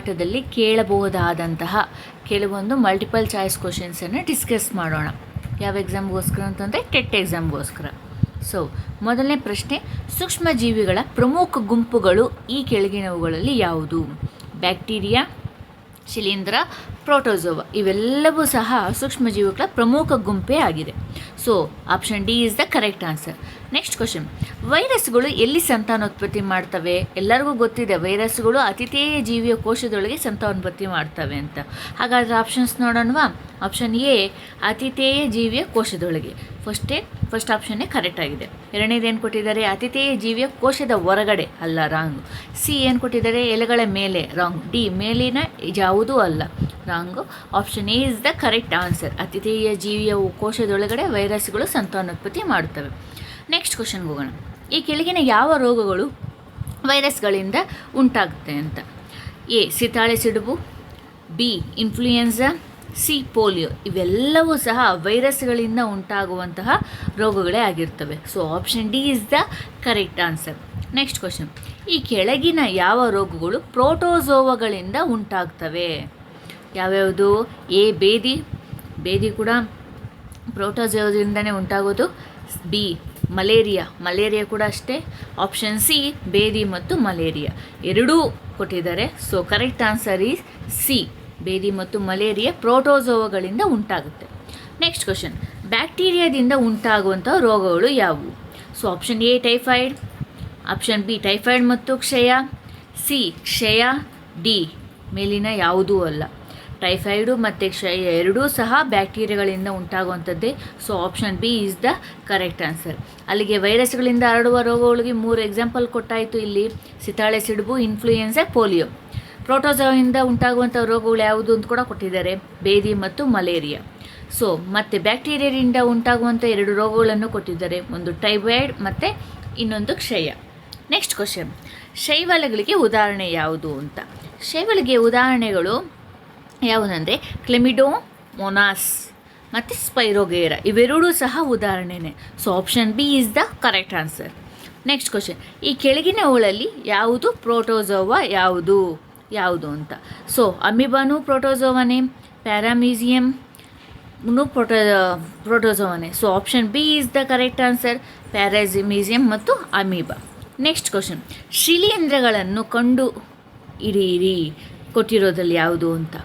ಪಾಠದಲ್ಲಿ ಕೇಳಬಹುದಾದಂತಹ ಕೆಲವೊಂದು multiple choice ಕ್ವಶನ್ಸನ್ನು discuss ಮಾಡೋಣ. ಯಾವ ಎಕ್ಸಾಮ್ಗೋಸ್ಕರ ಅಂತಂದರೆ ಟೆಟ್ ಎಕ್ಸಾಮ್ಗೋಸ್ಕರ. ಸೊ ಮೊದಲನೇ ಪ್ರಶ್ನೆ, ಸೂಕ್ಷ್ಮಜೀವಿಗಳ ಪ್ರಮುಖ ಗುಂಪುಗಳು ಈ ಕೆಳಗಿನವುಗಳಲ್ಲಿ ಯಾವುದು? ಬ್ಯಾಕ್ಟೀರಿಯಾ, ಶಿಲೀಂಧ್ರ, ಪ್ರೋಟೋಜೋವಾ ಇವೆಲ್ಲವೂ ಸಹ ಸೂಕ್ಷ್ಮಜೀವಿಗಳ ಪ್ರಮುಖ ಗುಂಪೇ ಆಗಿದೆ. So option D is the correct answer. Next question, ವೈರಸ್ಗಳು ಎಲ್ಲಿ ಸಂತಾನೋತ್ಪತ್ತಿ ಮಾಡ್ತವೆ? ಎಲ್ಲರಿಗೂ ಗೊತ್ತಿದೆ ವೈರಸ್ಗಳು ಅತಿಥೇಯ ಜೀವಿಯ ಕೋಶದೊಳಗೆ ಸಂತಾನೋತ್ಪತ್ತಿ ಮಾಡ್ತವೆ ಅಂತ. ಹಾಗಾದರೆ ಆಪ್ಷನ್ಸ್ ನೋಡೋಣವಾ? ಆಪ್ಷನ್ ಎ ಅತಿಥೇಯ ಜೀವಿಯ ಕೋಶದೊಳಗೆ. ಫಸ್ಟ್ ಆಪ್ಷನ್ನೇ ಕರೆಕ್ಟ್ ಆಗಿದೆ. ಎರಡನೇದು ಏನು ಕೊಟ್ಟಿದ್ದಾರೆ? ಅತಿಥೇಯ ಜೀವಿಯ ಕೋಶದ ಹೊರಗಡೆ, ಅಲ್ಲ, ರಾಂಗು. ಸಿ ಏನು ಕೊಟ್ಟಿದ್ದಾರೆ? ಎಲೆಗಳ ಮೇಲೆ, ರಾಂಗ್. ಡಿ ಮೇಲಿನ ಯಾವುದೂ ಅಲ್ಲ, wrong. Option A is the correct answer. ಅತಿಥೇಯ ಜೀವಿಯ ಕೋಶದೊಳಗಡೆ ವೈರಸ್ಗಳು ಸಂತಾನೋತ್ಪತ್ತಿ ಮಾಡುತ್ತವೆ. ನೆಕ್ಸ್ಟ್ ಕ್ವಶನ್ಗೆ ಹೋಗೋಣ. ಈ ಕೆಳಗಿನ ಯಾವ ರೋಗಗಳು ವೈರಸ್ಗಳಿಂದ ಉಂಟಾಗುತ್ತೆ ಅಂತ? ಎ ಸಿತಾಳೆ ಸಿಡುಬು, ಬಿ ಇನ್ಫ್ಲೂಯೆನ್ಸಾ, ಸಿ ಪೋಲಿಯೋ. ಇವೆಲ್ಲವೂ ಸಹ ವೈರಸ್ಗಳಿಂದ ಉಂಟಾಗುವಂತಹ ರೋಗಗಳೇ ಆಗಿರ್ತವೆ. So option D is the correct answer. Next question, ಈ ಕೆಳಗಿನ ಯಾವ ರೋಗಗಳು ಪ್ರೋಟೋಜೋವಗಳಿಂದ ಉಂಟಾಗ್ತವೆ? ಯಾವ್ಯಾವುದು? ಎ ಬೇದಿ ಕೂಡ ಪ್ರೋಟೋಜೋವದಿಂದನೇ ಉಂಟಾಗೋದು. ಬಿ ಮಲೇರಿಯಾ ಕೂಡ ಅಷ್ಟೇ. ಆಪ್ಷನ್ ಸಿ ಬೇದಿ ಮತ್ತು ಮಲೇರಿಯಾ ಎರಡೂ ಕೊಟ್ಟಿದ್ದಾರೆ. So correct answer is C, ಬೇದಿ ಮತ್ತು ಮಲೇರಿಯಾ ಪ್ರೋಟೋಜೋವಗಳಿಂದ ಉಂಟಾಗುತ್ತೆ. ನೆಕ್ಸ್ಟ್ ಕ್ವಶನ್, ಬ್ಯಾಕ್ಟೀರಿಯಾದಿಂದ ಉಂಟಾಗುವಂಥ ರೋಗಗಳು ಯಾವುವು? So option A typhoid, option B typhoid ಮತ್ತು ಕ್ಷಯ, ಸಿ ಕ್ಷಯ, ಡಿ ಮೇಲಿನ ಯಾವುದೂ ಅಲ್ಲ. ಟೈಫಾಯ್ಡು ಮತ್ತು ಕ್ಷಯ ಎರಡೂ ಸಹ ಬ್ಯಾಕ್ಟೀರಿಯಾಗಳಿಂದ ಉಂಟಾಗುವಂಥದ್ದೇ. So option B is the correct answer. ಅಲ್ಲಿಗೆ ವೈರಸ್ಗಳಿಂದ ಹರಡುವ ರೋಗಗಳಿಗೆ 3 ಎಕ್ಸಾಂಪಲ್ ಕೊಟ್ಟಾಯಿತು ಇಲ್ಲಿ. ಸಿತಾಳೆ ಸಿಡುಬು, ಇನ್ಫ್ಲೂಯೆನ್ಸಾ, ಪೋಲಿಯೋ. ಪ್ರೋಟೋಜೋವಿಂದ ಉಂಟಾಗುವಂಥ ರೋಗಗಳು ಯಾವುದು ಅಂತ ಕೂಡ ಕೊಟ್ಟಿದ್ದಾರೆ, ಬೇದಿ ಮತ್ತು ಮಲೇರಿಯಾ. ಸೊ ಮತ್ತು ಬ್ಯಾಕ್ಟೀರಿಯಾದಿಂದ ಉಂಟಾಗುವಂಥ 2 ರೋಗಗಳನ್ನು ಕೊಟ್ಟಿದ್ದಾರೆ, ಒಂದು ಟೈಫಾಯ್ಡ್ ಮತ್ತು ಇನ್ನೊಂದು ಕ್ಷಯ. ನೆಕ್ಸ್ಟ್ ಕ್ವಶನ್, ಶೈವಾಲಗಳಿಗೆ ಉದಾಹರಣೆ ಯಾವುದು ಅಂತ? ಶೈವಾಲಿಗೆ ಉದಾಹರಣೆಗಳು ಯಾವುದಂದರೆ ಕ್ಲೆಮಿಡೋಮೋನಾಸ್ ಮತ್ತು ಸ್ಪೈರೋಗೇರಾ ಇವೆರಡೂ ಸಹ ಉದಾಹರಣೆನೇ. So option B is the correct answer. Next question, ಈ ಕೆಳಗಿನವುಗಳಲ್ಲಿ ಯಾವುದು ಪ್ರೋಟೋಜೋವಾ ಯಾವುದು ಅಂತ? ಸೊ ಅಮೀಬಾನು ಪ್ರೋಟೋಜೋವಾನೇ, ಪ್ಯಾರಾಮೀಸಿಯಮ್ನು ಪ್ರೋಟೋಜೋವಾನೇ. So option B is the correct answer, paramecium ಮತ್ತು ಅಮೀಬಾ. ನೆಕ್ಸ್ಟ್ ಕ್ವಶನ್, ಶಿಲೀಂಧ್ರಗಳನ್ನು ಕಂಡು ಹಿಡಿಯಿರಿ ಕೊಟ್ಟಿರೋದಲ್ಲಿ ಯಾವುದು ಅಂತ?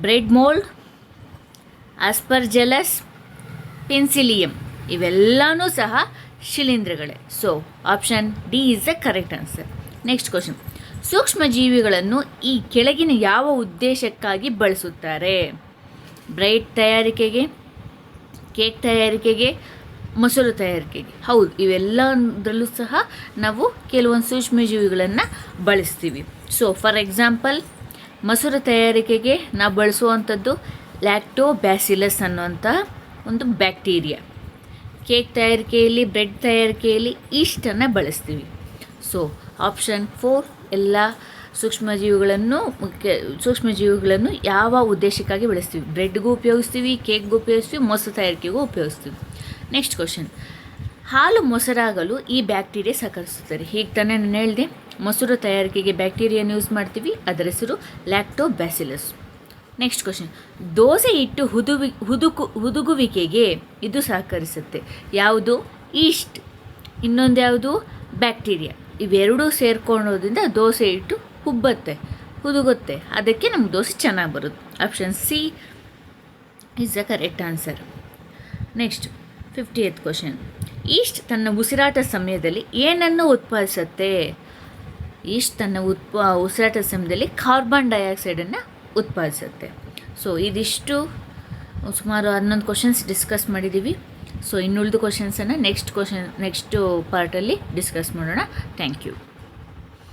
ಬ್ರೆಡ್ ಮೋಲ್ಡ್, ಆಸ್ಪರ್ಜೆಲಸ್, ಪೆನ್ಸಿಲಿಯಮ್ ಇವೆಲ್ಲವೂ ಸಹ ಶಿಲೀಂಧ್ರಗಳೇ. So option D is the correct answer. Next question, ಸೂಕ್ಷ್ಮಜೀವಿಗಳನ್ನು ಈ ಕೆಳಗಿನ ಯಾವ ಉದ್ದೇಶಕ್ಕಾಗಿ ಬಳಸುತ್ತಾರೆ? ಬ್ರೆಡ್ ತಯಾರಿಕೆಗೆ, ಕೇಕ್ ತಯಾರಿಕೆಗೆ, ಮೊಸರು ತಯಾರಿಕೆಗೆ. ಹೌದು, ಇವೆಲ್ಲದರಲ್ಲೂ ಸಹ ನಾವು ಕೆಲವೊಂದು ಸೂಕ್ಷ್ಮಜೀವಿಗಳನ್ನು ಬಳಸ್ತೀವಿ. ಸೊ ಫಾರ್ ಎಕ್ಸಾಂಪಲ್, ಮೊಸರು ತಯಾರಿಕೆಗೆ ನಾವು ಬಳಸುವಂಥದ್ದು ಲ್ಯಾಕ್ಟೋಬ್ಯಾಸಿಲಸ್ ಅನ್ನುವಂಥ ಒಂದು ಬ್ಯಾಕ್ಟೀರಿಯಾ. ಕೇಕ್ ತಯಾರಿಕೆಯಲ್ಲಿ, ಬ್ರೆಡ್ ತಯಾರಿಕೆಯಲ್ಲಿ ಈಸ್ಟನ್ನು ಬಳಸ್ತೀವಿ. ಸೊ ಆಪ್ಷನ್ 4 ಎಲ್ಲ ಸೂಕ್ಷ್ಮಜೀವಿಗಳನ್ನು ಯಾವ ಉದ್ದೇಶಕ್ಕಾಗಿ ಬಳಸ್ತೀವಿ? ಬ್ರೆಡ್ಗೂ ಉಪಯೋಗಿಸ್ತೀವಿ, ಕೇಕ್ಗೂ ಉಪಯೋಗಿಸ್ತೀವಿ, ಮೊಸರು ತಯಾರಿಕೆಗೂ ಉಪಯೋಗಿಸ್ತೀವಿ. ನೆಕ್ಸ್ಟ್ ಕ್ವಶನ್, ಹಾಲು ಮೊಸರಾಗಲು ಈ ಬ್ಯಾಕ್ಟೀರಿಯಾ ಸಹಕರಿಸುತ್ತದೆ. ಹೀಗೆ ತಾನೇ ನಾನು ಹೇಳಿದೆ, ಮೊಸರು ತಯಾರಿಕೆಗೆ ಬ್ಯಾಕ್ಟೀರಿಯಾನ ಯೂಸ್ ಮಾಡ್ತೀವಿ, ಅದರ ಹೆಸರು ಲ್ಯಾಕ್ಟೋಬ್ಯಾಸಿಲಸ್. ನೆಕ್ಸ್ಟ್ ಕ್ವಶನ್, ದೋಸೆ ಹಿಟ್ಟು ಹುದುಗುವಿಕೆಗೆ ಇದು ಸಹಕರಿಸುತ್ತೆ. ಯಾವುದು? ಈಸ್ಟ್. ಇನ್ನೊಂದು ಯಾವುದು? ಬ್ಯಾಕ್ಟೀರಿಯಾ. ಇವೆರಡೂ ಸೇರ್ಕೊಳ್ಳೋದ್ರಿಂದ ದೋಸೆ ಹಿಟ್ಟು ಹುದುಗುತ್ತೆ, ಅದಕ್ಕೆ ನಮ್ಗೆ ದೋಸೆ ಚೆನ್ನಾಗಿ ಬರುತ್ತೆ. Option C is the correct answer. Next 50th question, East ತನ್ನ ಉಸಿರಾಟ ಸಮಯದಲ್ಲಿ ಏನನ್ನು ಉತ್ಪಾದಿಸುತ್ತೆ? ಈಸ್ಟ್ ತನ್ನ ಉಸಿರಾಟ ಸಮಯದಲ್ಲಿ ಕಾರ್ಬನ್ ಡೈಆಕ್ಸೈಡನ್ನು ಉತ್ಪಾದಿಸುತ್ತೆ. ಸೊ ಇದಿಷ್ಟು ಸುಮಾರು 11 ಕ್ವಶನ್ಸ್ ಡಿಸ್ಕಸ್ ಮಾಡಿದ್ದೀವಿ. ಸೊ ಇನ್ನುಳಿದ ಕ್ವಶನ್ಸನ್ನು ನೆಕ್ಸ್ಟ್ ಪಾರ್ಟಲ್ಲಿ ಡಿಸ್ಕಸ್ ಮಾಡೋಣ. Thank you.